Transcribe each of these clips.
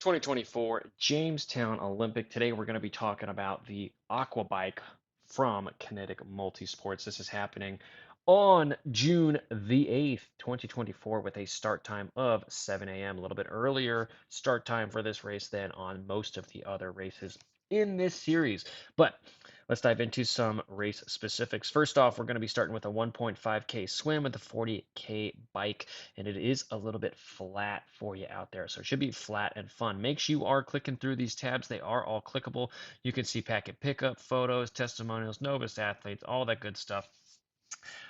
2024 Jamestown Olympic. Today we're going to be talking about the Aquabike from Kinetic Multisports. This is happening on June the 8th, 2024, with a start time of 7 a.m. A little bit earlier start time for this race than on most of the other races in this series. But let's dive into some race specifics. First off, we're going to be starting with a 1.5K swim with a 40K bike, and it is a little bit flat for you out there. So it should be flat and fun. Make sure you are clicking through these tabs. They are all clickable. You can see packet pickup, photos, testimonials, novice athletes, all that good stuff.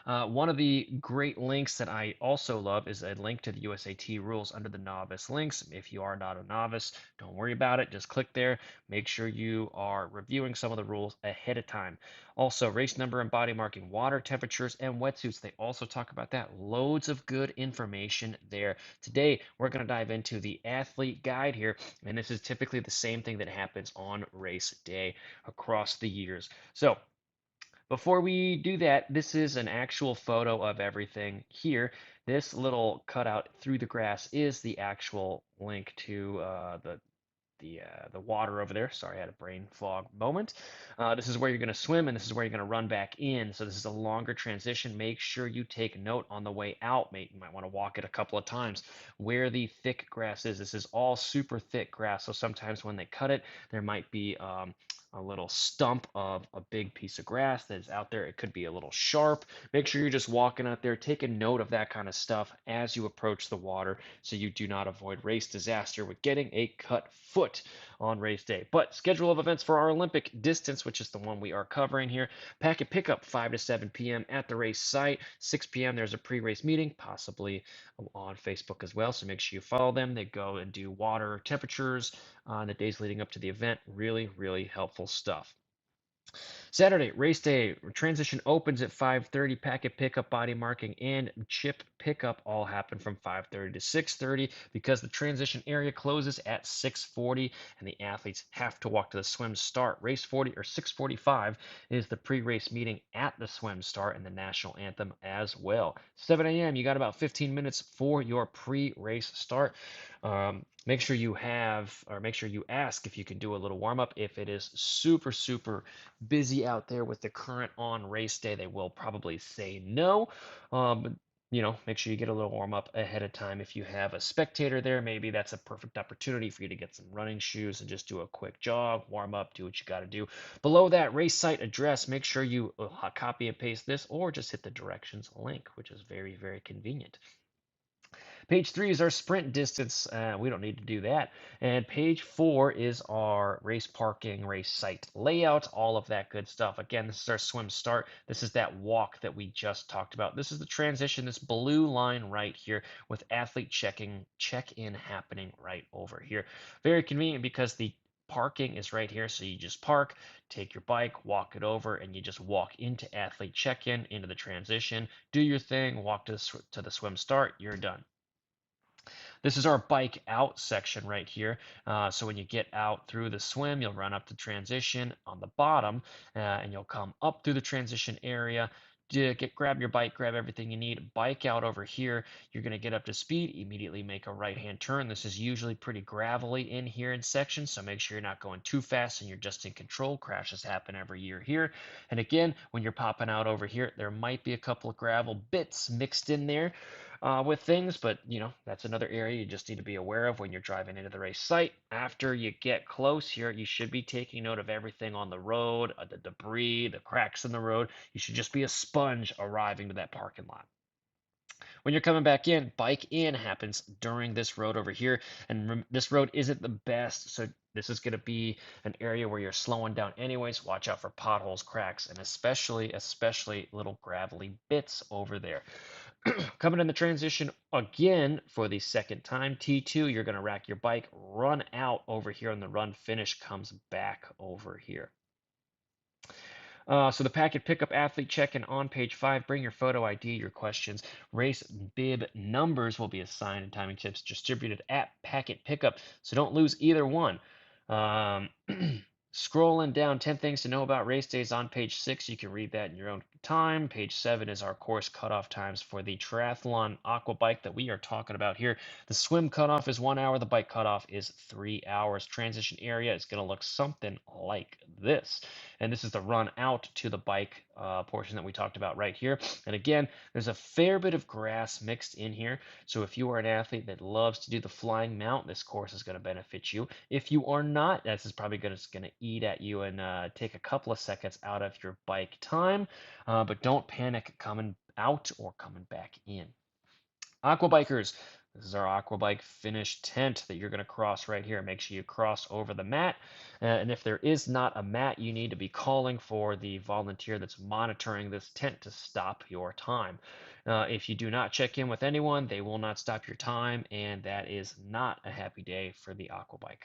One of the great links that I also love is a link to the USAT rules under the novice links. If you are not a novice, don't worry about it. Just click there. Make sure you are reviewing some of the rules ahead of time. Also, race number and body marking, water temperatures, and wetsuits. They also talk about that. Loads of good information there. Today, we're going to dive into the athlete guide here, and this is typically the same thing that happens on race day across the years. So, before we do that, this is an actual photo of everything here. This little cutout through the grass is the actual link to the water over there. Sorry, I had a brain fog moment. This is where you're going to swim, and this is where you're going to run back in. So this is a longer transition. Make sure you take note on the way out. You might want to walk it a couple of times where the thick grass is. This is all super thick grass, so sometimes when they cut it, there might be a little stump of a big piece of grass that is out there. It could be a little sharp. Make sure you're just walking out there, taking note of that kind of stuff as you approach the water so you do not avoid race disaster with getting a cut foot on race day. But schedule of events for our Olympic distance, which is the one we are covering here. Packet pickup 5 to 7 p.m. at the race site. 6 p.m. there's a pre-race meeting, possibly on Facebook as well. So make sure you follow them. They go and do water temperatures on the days leading up to the event. Really, really helpful stuff. Saturday, race day. Transition opens at 5:30. Packet pickup, body marking, and chip pickup all happen from 5:30 to 6:30 because the transition area closes at 6:40 and the athletes have to walk to the swim start. Race 40 or 6:45 is the pre-race meeting at the swim start and the national anthem as well. 7 a.m. You got about 15 minutes for your pre-race start. Make sure you make sure you ask if you can do a little warm up. If it is super, super busy out there with the current on race day, they will probably say no. But make sure you get a little warm up ahead of time. If you have a spectator there, maybe that's a perfect opportunity for you to get some running shoes and just do a quick jog, warm up, do what you got to do. Below that race site address, make sure you copy and paste this or just hit the directions link, which is very, very convenient. Page 3 is our sprint distance. We don't need to do that. And page 4 is our race parking, race site layout, all of that good stuff. Again, this is our swim start. This is that walk that we just talked about. This is the transition, this blue line right here with athlete check-in happening right over here. Very convenient because the parking is right here. So you just park, take your bike, walk it over, and you just walk into athlete check-in, into the transition, do your thing, walk to the swim start, you're done. This is our bike out section right here. So when you get out through the swim, you'll run up to transition on the bottom, and you'll come up through the transition area. Grab your bike, grab everything you need, bike out over here. You're going to get up to speed, immediately make a right-hand turn. This is usually pretty gravelly in here in sections, so make sure you're not going too fast and you're just in control. Crashes happen every year here. And again, when you're popping out over here, there might be a couple of gravel bits mixed in there with things, but that's another area you just need to be aware of when you're driving into the race site. After you get close here, you should be taking note of everything on the road, the debris, the cracks in the road. You should just be a sponge arriving to that parking lot. When you're coming back in, bike in happens during this road over here, and this road isn't the best, so this is going to be an area where you're slowing down anyways. Watch out for potholes, cracks, and especially little gravelly bits over there. Coming in the transition again for the second time, T2, you're going to rack your bike, run out over here, and the run finish comes back over here. So the packet pickup athlete check-in on page 5. Bring your photo ID, your questions. Race bib numbers will be assigned and timing tips distributed at packet pickup. So don't lose either one. Scrolling down 10 things to know about race days on page 6. You can read that in your own time. Page 7 is our course cutoff times for the triathlon aquabike that we are talking about here. The swim cutoff is 1 hour. The bike cutoff is 3 hours. Transition area is going to look something like this. And this is the run out to the bike portion that we talked about right here. And again, there's a fair bit of grass mixed in here. So if you are an athlete that loves to do the flying mount, this course is going to benefit you. If you are not, this is probably going to eat at you and take a couple of seconds out of your bike time. But don't panic coming out or coming back in. Aquabikers, this is our Aquabike finish tent that you're going to cross right here. Make sure you cross over the mat. And if there is not a mat, you need to be calling for the volunteer that's monitoring this tent to stop your time. If you do not check in with anyone, they will not stop your time, and that is not a happy day for the Aquabike.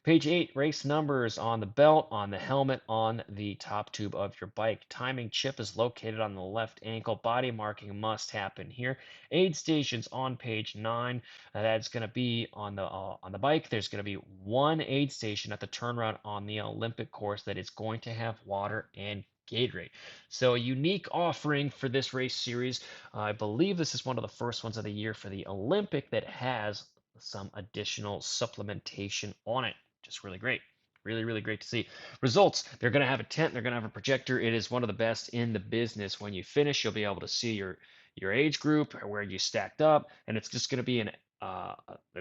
Page 8, race numbers on the belt, on the helmet, on the top tube of your bike. Timing chip is located on the left ankle. Body marking must happen here. Aid stations on page 9. That's going to be on the bike. There's going to be one aid station at the turnaround on the Olympic course that is going to have water and Gatorade. So a unique offering for this race series. I believe this is one of the first ones of the year for the Olympic that has some additional supplementation on it. Just really great. Really, really great to see. Results, they're going to have a tent, they're going to have a projector. It is one of the best in the business. When you finish, you'll be able to see your age group, where you stacked up, and it's just going to be uh,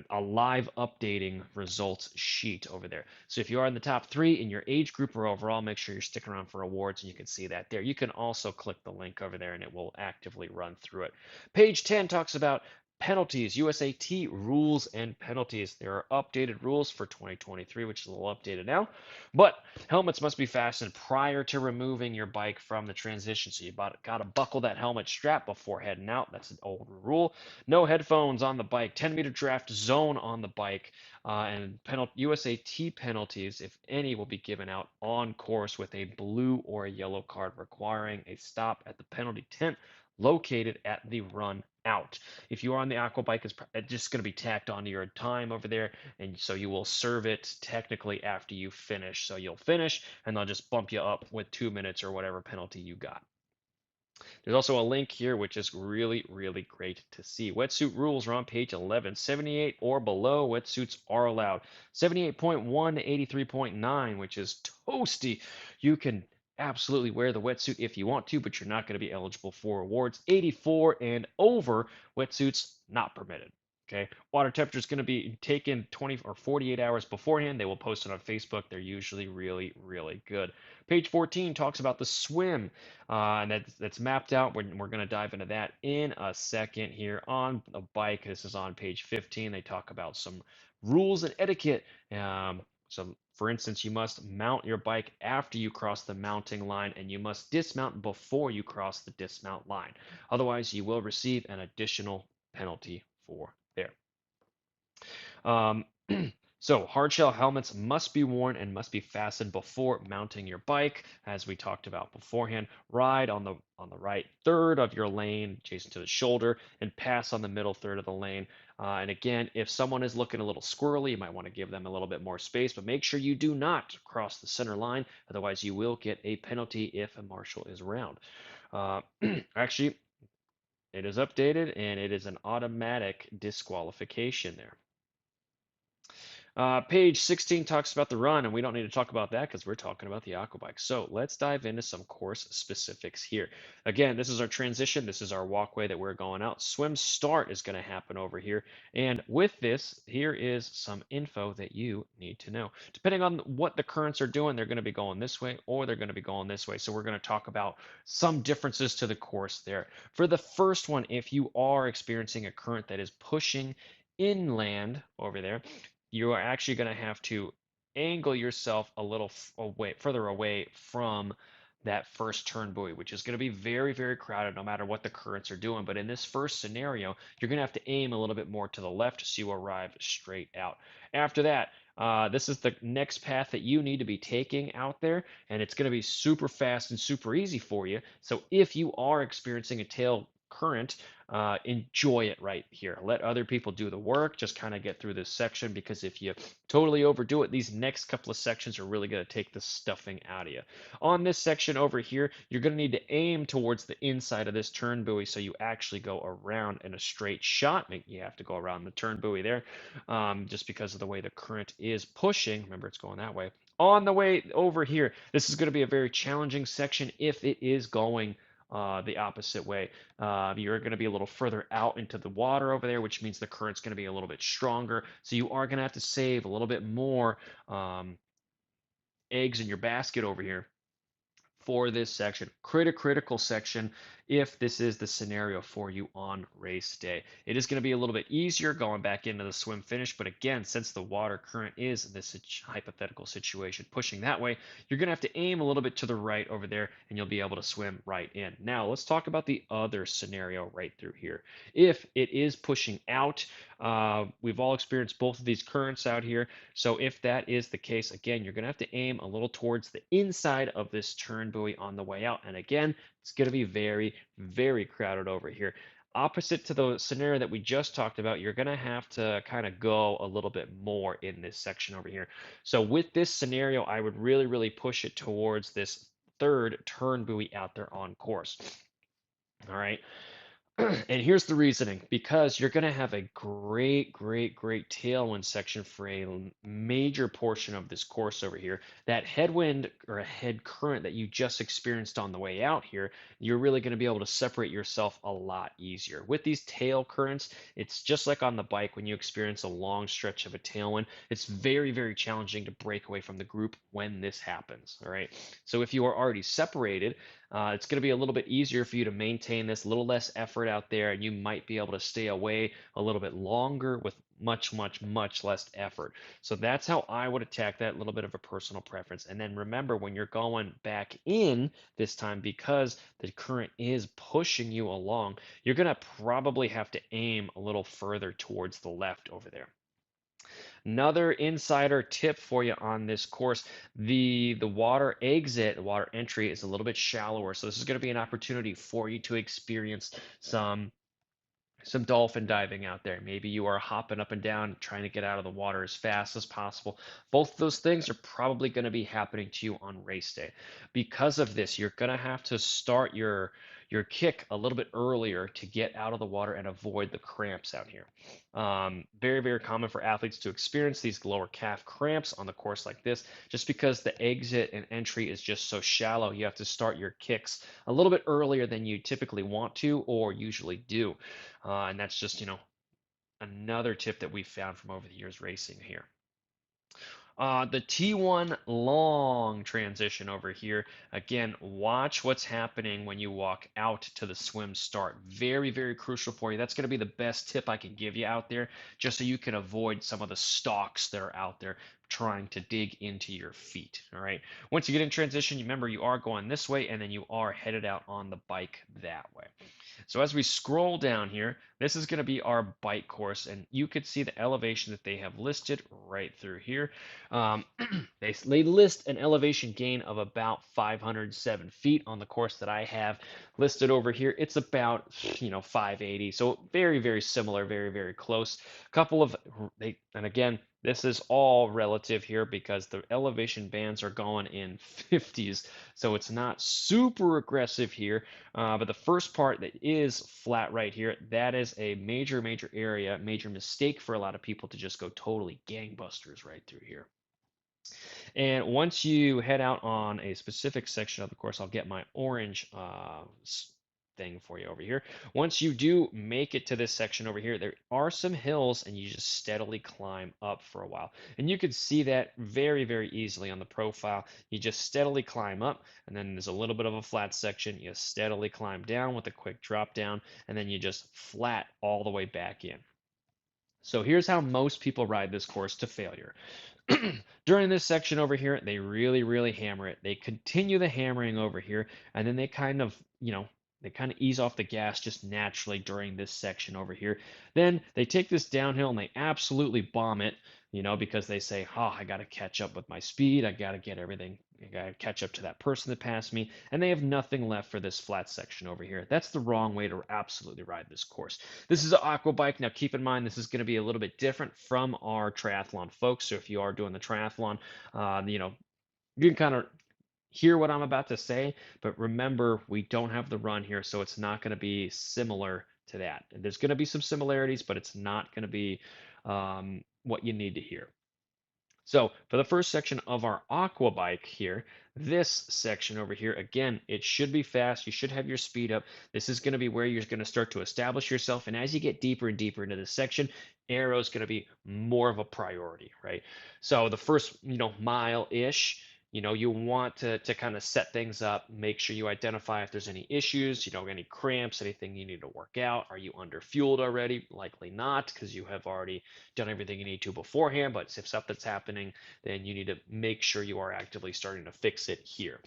a live updating results sheet over there. So if you are in the top 3 in your age group or overall, make sure you're sticking around for awards, and you can see that there. You can also click the link over there, and it will actively run through it. Page 10 talks about penalties, USAT rules and penalties. There are updated rules for 2023, which is a little updated now. But helmets must be fastened prior to removing your bike from the transition. So you got to buckle that helmet strap before heading out. That's an old rule. No headphones on the bike. 10-meter draft zone on the bike. And USAT penalties, if any, will be given out on course with a blue or a yellow card requiring a stop at the penalty tent located at the run out. If you are on the aquabike, it's just going to be tacked onto your time over there, and so you will serve it technically after you finish. So you'll finish, and they'll just bump you up with 2 minutes or whatever penalty you got. There's also a link here, which is really, really great to see. Wetsuit rules are on page 11. 78 or below wetsuits are allowed. 78.1 to 83.9, which is toasty. You can absolutely wear the wetsuit if you want to, but you're not going to be eligible for awards. 84 and over wetsuits not permitted. Okay, water temperature is going to be taken 20 or 48 hours beforehand. They will post it on Facebook. They're usually really, really good. Page 14 talks about the swim, and that's mapped out. We're going to dive into that in a second here on the bike. This is on page 15. They talk about some rules and etiquette. So, for instance, you must mount your bike after you cross the mounting line, and you must dismount before you cross the dismount line. Otherwise, you will receive an additional penalty for there. So hardshell helmets must be worn and must be fastened before mounting your bike, as we talked about beforehand. Ride on the right third of your lane, adjacent to the shoulder, and pass on the middle third of the lane. And again, if someone is looking a little squirrely, you might want to give them a little bit more space, but make sure you do not cross the center line. Otherwise, you will get a penalty if a marshal is around. Actually, it is updated, and it is an automatic disqualification there. Page 16 talks about the run, and we don't need to talk about that because we're talking about the aquabike. So let's dive into some course specifics here. Again, this is our transition. This is our walkway that we're going out. Swim start is going to happen over here. And with this, here is some info that you need to know. Depending on what the currents are doing, they're going to be going this way or they're going to be going this way. So we're going to talk about some differences to the course there. For the first one, if you are experiencing a current that is pushing inland over there, you are actually going to have to angle yourself a little further away from that first turn buoy, which is going to be very, very crowded no matter what the currents are doing. But in this first scenario, you're going to have to aim a little bit more to the left so you arrive straight out. After that, this is the next path that you need to be taking out there, and it's going to be super fast and super easy for you. So if you are experiencing a tail current, enjoy it right here. Let other people do the work. Just kind of get through this section, because if you totally overdo it, these next couple of sections are really going to take the stuffing out of you. On this section over here, you're going to need to aim towards the inside of this turn buoy so you actually go around in a straight shot. You have to go around the turn buoy there, just because of the way the current is pushing. Remember, it's going that way. On the way over here, this is going to be a very challenging section if it is going the opposite way. You're going to be a little further out into the water over there, which means the current's going to be a little bit stronger. So you are going to have to save a little bit more eggs in your basket over here for this section. Critical section if this is the scenario for you on race day. It is going to be a little bit easier going back into the swim finish, but again, since the water current is in this hypothetical situation pushing that way, you're going to have to aim a little bit to the right over there, and you'll be able to swim right in. Now, let's talk about the other scenario right through here. If it is pushing out, we've all experienced both of these currents out here. So if that is the case, again, you're going to have to aim a little towards the inside of this turn buoy on the way out. And again, it's going to be very crowded over here. Opposite to the scenario that we just talked about, you're going to have to kind of go a little bit more in this section over here. So with this scenario, I would really push it towards this third turn buoy out there on course. All right. And here's the reasoning, because you're going to have a great tailwind section for a major portion of this course over here. That headwind or a head current that you just experienced on the way out here, you're really going to be able to separate yourself a lot easier. With these tail currents, it's just like on the bike when you experience a long stretch of a tailwind. It's very challenging to break away from the group when this happens. All right. So if you are already separated, it's going to be a little bit easier for you to maintain this, a little less effort out there, and you might be able to stay away a little bit longer with much less effort. So that's how I would attack that, little bit of a personal preference. And then remember, when you're going back in this time, because the current is pushing you along, you're going to probably have to aim a little further towards the left over there. Another insider tip for you on this course, the water exit, the water entry is a little bit shallower. So this is going to be an opportunity for you to experience some dolphin diving out there. Maybe you are hopping up and down, trying to get out of the water as fast as possible. Both of those things are probably going to be happening to you on race day. Because of this, you're going to have to start your kick a little bit earlier to get out of the water and avoid the cramps out here. Very common for athletes to experience these lower calf cramps on the course like this, just because the exit and entry is just so shallow. You have to start your kicks a little bit earlier than you typically want to or usually do. And that's just, another tip that we found from over the years racing here. The T1 long transition over here. Again, watch what's happening when you walk out to the swim start. Very crucial for you. That's going to be the best tip I can give you out there, just so you can avoid some of the stalks that are out there trying to dig into your feet. All right. Once you get in transition, remember you are going this way, and then you are headed out on the bike that way. So as we scroll down here, this is going to be our bike course, and you could see the elevation that they have listed right through here. They list an elevation gain of about 507 feet on the course that I have listed over here. It's about 580, so very similar, very close. Couple of and again, this is all relative here because the elevation bands are going in 50s, so it's not super aggressive here. But the first part that is flat right here, that is a major area, major mistake for a lot of people to just go totally gangbusters right through here. And once you head out on a specific section of the course, I'll get my orange thing for you over here. Once you do make it to this section over here, there are some hills, and you just steadily climb up for a while. And you can see that very easily on the profile. You just steadily climb up, and then there's a little bit of a flat section. You steadily climb down with a quick drop down, and then you just flat all the way back in. So here's how most people ride this course to failure. During this section over here, they really hammer it. They continue the hammering over here, and then they kind of, ease off the gas just naturally during this section over here. Then they take this downhill and they absolutely bomb it. because they say, oh, I got to catch up with my speed. I got to get everything. I got to catch up to that person that passed me. And they have nothing left for this flat section over here. That's the wrong way to absolutely ride this course. This is an aqua bike. Now, keep in mind, this is going to be a little bit different from our triathlon folks. So if you are doing the triathlon, you can kind of hear what I'm about to say, but remember, we don't have the run here, so it's not going to be similar to that. There's going to be some similarities, but it's not going to be what you need to hear. So for the first section of our aqua bike here, this section over here, again, it should be fast. You should have your speed up. This is going to be where you're going to start to establish yourself. And as you get deeper and deeper into this section, aero is going to be more of a priority, right? So the first, mile-ish, you want to kind of set things up, make sure you identify if there's any issues, any cramps, anything you need to work out. Are you under fueled already? Likely not, because you have already done everything you need to beforehand. But if something's happening, then you need to make sure you are actively starting to fix it here.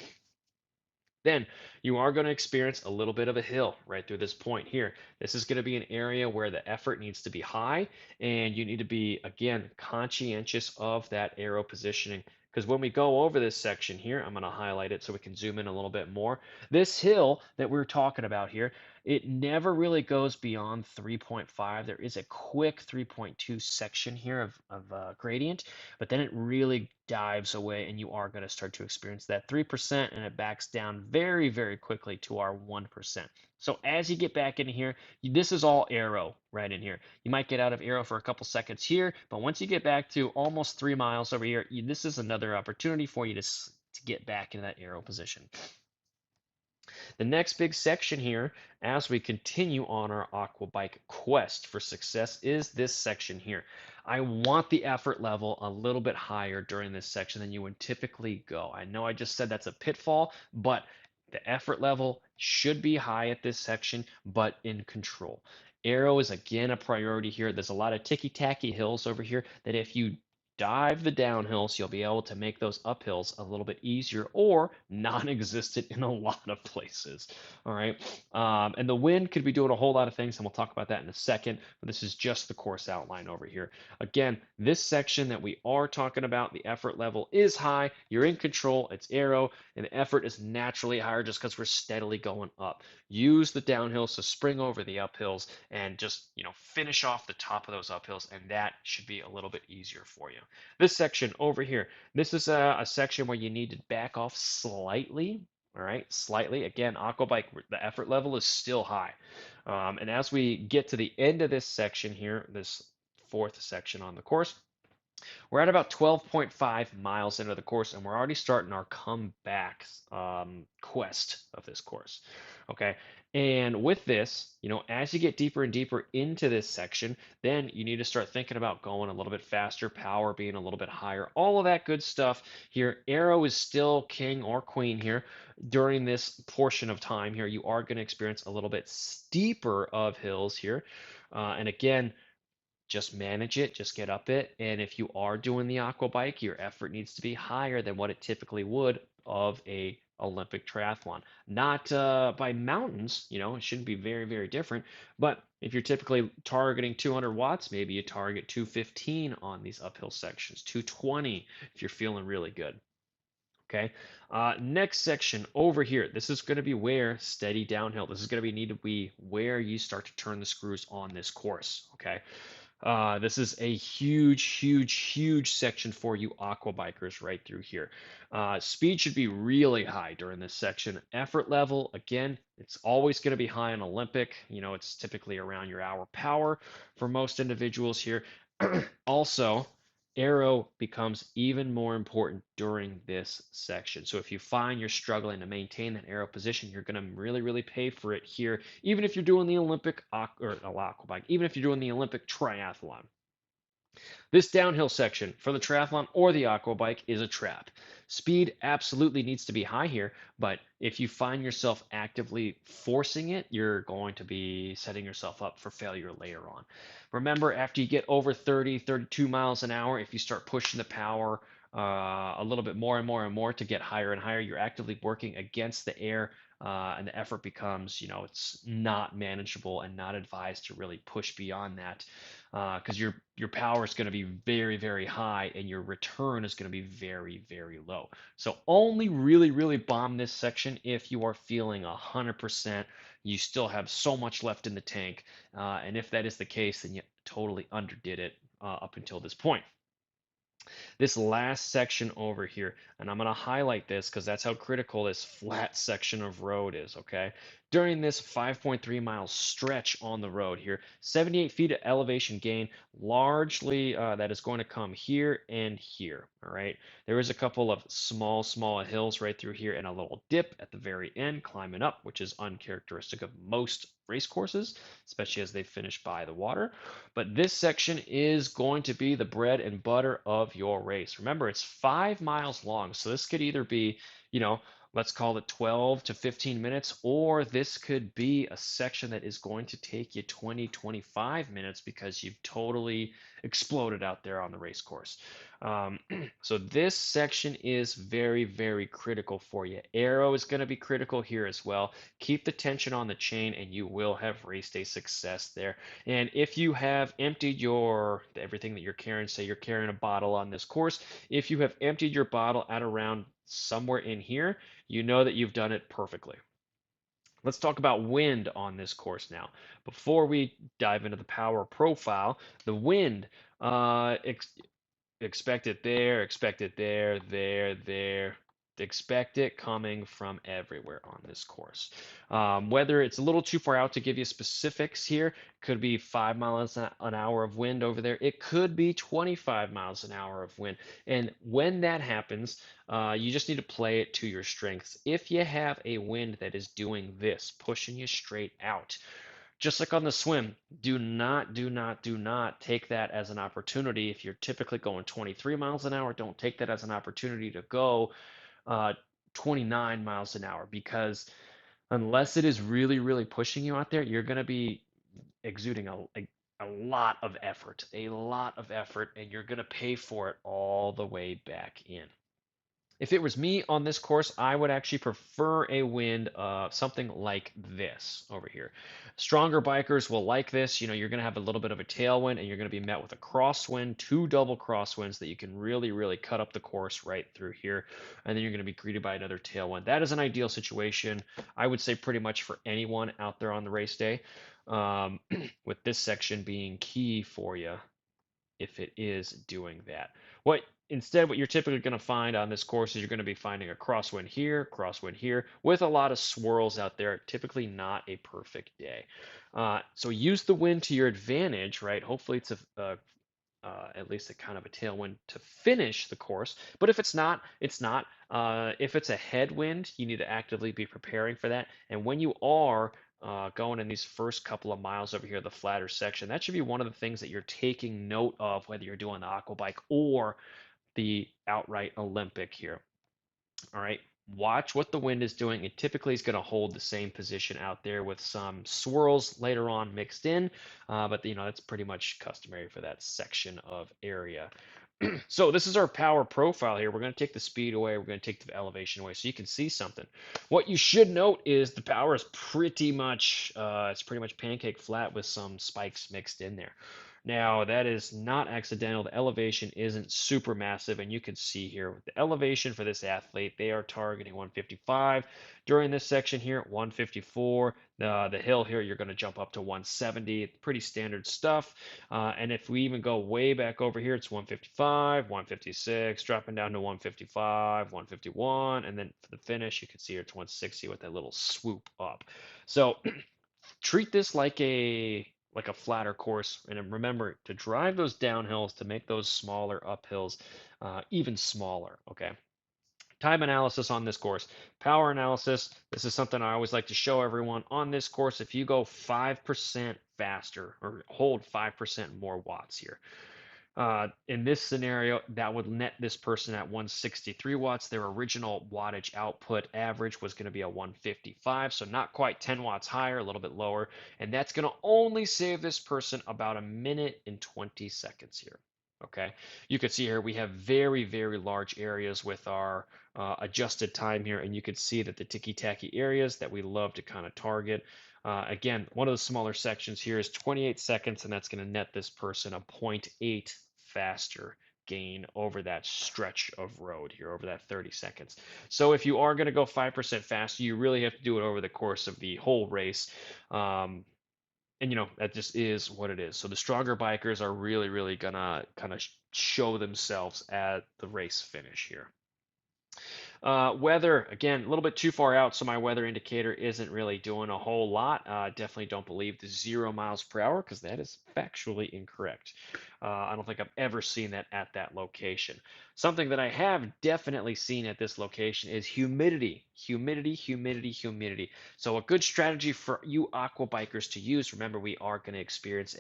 Then you are going to experience a little bit of a hill right through this point here. This is going to be an area where the effort needs to be high, and you need to be, again, conscientious of that aero positioning. Because when we go over this section here, I'm going to highlight it so we can zoom in a little bit more. This hill that we're talking about here, it never really goes beyond 3.5. There is a quick 3.2 section here of gradient, but then it really dives away and you are going to start to experience that 3% and it backs down very, very quickly to our 1%. So as you get back into here, this is all aero right in here. You might get out of aero for a couple seconds here, but once you get back to almost 3 miles over here, this is another opportunity for you to get back into that aero position. The next big section here, as we continue on our aquabike quest for success, is this section here. I want the effort level a little bit higher during this section than you would typically go. I know I just said that's a pitfall, but the effort level should be high at this section, but in control. Aero is again a priority here. There's a lot of ticky-tacky hills over here that if you dive the downhills, you'll be able to make those uphills a little bit easier or non-existent in a lot of places. All right. And the wind could be doing a whole lot of things, and we'll talk about that in a second, but this is just the course outline over here. Again, this section that we are talking about, the effort level is high. You're in control. It's aero, and the effort is naturally higher just because we're steadily going up. Use the downhills to spring over the uphills and just, finish off the top of those uphills, and that should be a little bit easier for you. This section over here, this is a section where you need to back off slightly, all right, slightly. Again, aquabike, the effort level is still high. And as we get to the end of this section here, this fourth section on the course, we're at about 12.5 miles into the course, and we're already starting our comeback quest of this course. Okay. And with this, as you get deeper and deeper into this section, then you need to start thinking about going a little bit faster, power being a little bit higher, all of that good stuff here. Aero is still king or queen here. During this portion of time here, you are going to experience a little bit steeper of hills here. And again, just manage it, just get up it. And if you are doing the aqua bike, your effort needs to be higher than what it typically would of a Olympic triathlon. Not by mountains, it shouldn't be very, very different. But if you're typically targeting 200 watts, maybe you target 215 on these uphill sections, 220 if you're feeling really good. Okay. Next section over here. This is going to be where steady downhill. This is going to be need to be where you start to turn the screws on this course. Okay. This is a huge, huge, huge section for you aqua bikers right through here. Speed should be really high during this section. Effort level, again, it's always going to be high on Olympic. It's typically around your hour power for most individuals here. Also, aero becomes even more important during this section. So if you find you're struggling to maintain that aero position, you're going to really, really pay for it here, even if you're doing the Olympic or aquabike, even if you're doing the Olympic triathlon. This downhill section for the triathlon or the aquabike is a trap. Speed absolutely needs to be high here, but if you find yourself actively forcing it, you're going to be setting yourself up for failure later on. Remember, after you get over 30, 32 miles an hour, if you start pushing the power a little bit more and more and more to get higher and higher. You're actively working against the air, and the effort becomes, it's not manageable and not advised to really push beyond that, because your power is going to be very, very high and your return is going to be very, very low. So only really, really bomb this section if you are feeling 100%. You still have so much left in the tank, and if that is the case, then you totally underdid it up until this point. This last section over here, and I'm going to highlight this because that's how critical this flat section of road is, okay? During this 5.3 mile stretch on the road here, 78 feet of elevation gain, largely that is going to come here and here, all right? There is a couple of small hills right through here and a little dip at the very end climbing up, which is uncharacteristic of most race courses, especially as they finish by the water. But this section is going to be the bread and butter of your race. Remember, it's 5 miles long, so this could either be, let's call it 12 to 15 minutes, or this could be a section that is going to take you 20, 25 minutes because you've totally exploded out there on the race course. So this section is very, very critical for you. Aero is going to be critical here as well. Keep the tension on the chain and you will have race day success there. And if you have emptied everything that you're carrying, say you're carrying a bottle on this course, if you have emptied your bottle at around somewhere in here, you know that you've done it perfectly. Let's talk about wind on this course now. Before we dive into the power profile, the wind, expect it there, expect it there. Expect it coming from everywhere on this course. Whether it's a little too far out to give you specifics here, could be 5 miles an hour of wind over there. It could be 25 miles an hour of wind. And when that happens, you just need to play it to your strengths. If you have a wind that is doing this, pushing you straight out, just like on the swim, do not take that as an opportunity. If you're typically going 23 miles an hour, don't take that as an opportunity to go uh, 29 miles an hour, because unless it is really, really pushing you out there, you're going to be exuding a lot of effort, and you're going to pay for it all the way back in. If it was me on this course, I would actually prefer a wind something like this over here. Stronger bikers will like this. You're going to have a little bit of a tailwind, and you're going to be met with a crosswind, 2 double crosswinds that you can really, really cut up the course right through here. And then you're going to be greeted by another tailwind. That is an ideal situation, I would say, pretty much for anyone out there on the race day, with this section being key for you if it is doing that. What you're typically going to find on this course is you're going to be finding a crosswind here, with a lot of swirls out there. Typically not a perfect day. So use the wind to your advantage, right? Hopefully it's at least a kind of a tailwind to finish the course. But if it's not, it's not. If it's a headwind, you need to actively be preparing for that. And when you are going in these first couple of miles over here, the flatter section, that should be one of the things that you're taking note of, whether you're doing the aquabike or the outright Olympic here. All right. Watch what the wind is doing. It typically is going to hold the same position out there with some swirls later on mixed in, but that's pretty much customary for that section of area. So this is our power profile here. We're going to take the speed away. We're going to take the elevation away so you can see something. What you should note is the power is pretty much pancake flat with some spikes mixed in there. Now, that is not accidental. The elevation isn't super massive, and you can see here with the elevation for this athlete, they are targeting 155. During this section here, 154. The hill here, you're going to jump up to 170. Pretty standard stuff. And if we even go way back over here, it's 155, 156, dropping down to 155, 151, and then for the finish, you can see here it's 160 with that little swoop up. So treat this like a flatter course, and remember to drive those downhills to make those smaller uphills even smaller. Okay. Time analysis on this course. Power analysis. This is something I always like to show everyone on this course. If you go 5% faster or hold 5% more watts here, in this scenario, that would net this person at 163 watts. Their original wattage output average was going to be a 155, so not quite 10 watts higher, a little bit lower. And that's going to only save this person about a minute and 20 seconds here. Okay, you can see here we have very, very large areas with our adjusted time here, and you can see that the ticky-tacky areas that we love to kind of target. Again, one of the smaller sections here is 28 seconds, and that's going to net this person a zero point 0.8 faster gain over that stretch of road here, over that 30 seconds. So if you are going to go 5% faster, you really have to do it over the course of the whole race. And that just is what it is. So the stronger bikers are really, really gonna kind of show themselves at the race finish here. Weather, again, a little bit too far out, so my weather indicator isn't really doing a whole lot. Definitely don't believe the 0 miles per hour because that is factually incorrect. I don't think I've ever seen that at that location. Something that I have definitely seen at this location is humidity. Humidity, humidity, humidity. So a good strategy for you aqua bikers to use, remember we are going to experience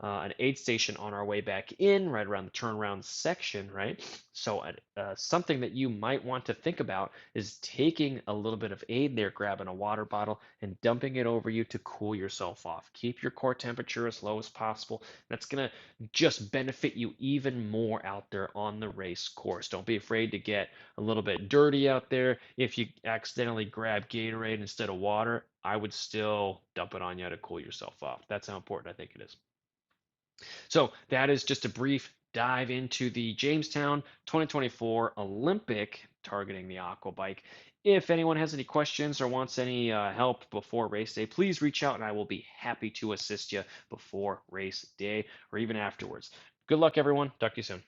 an aid station on our way back in, right around the turnaround section, right? So something that you might want to think about is taking a little bit of aid there, grabbing a water bottle and dumping it over you to cool yourself off. Keep your core temperature as low as possible. That's going to just benefit you even more out there on the race course. Don't be afraid to get a little bit dirty out there. If you accidentally grab Gatorade instead of water, I would still dump it on you to cool yourself off. That's how important I think it is. So that is just a brief dive into the Jamestown 2024 Olympic targeting the aqua bike. If anyone has any questions or wants any help before race day, please reach out and I will be happy to assist you before race day or even afterwards. Good luck, everyone. Talk to you soon.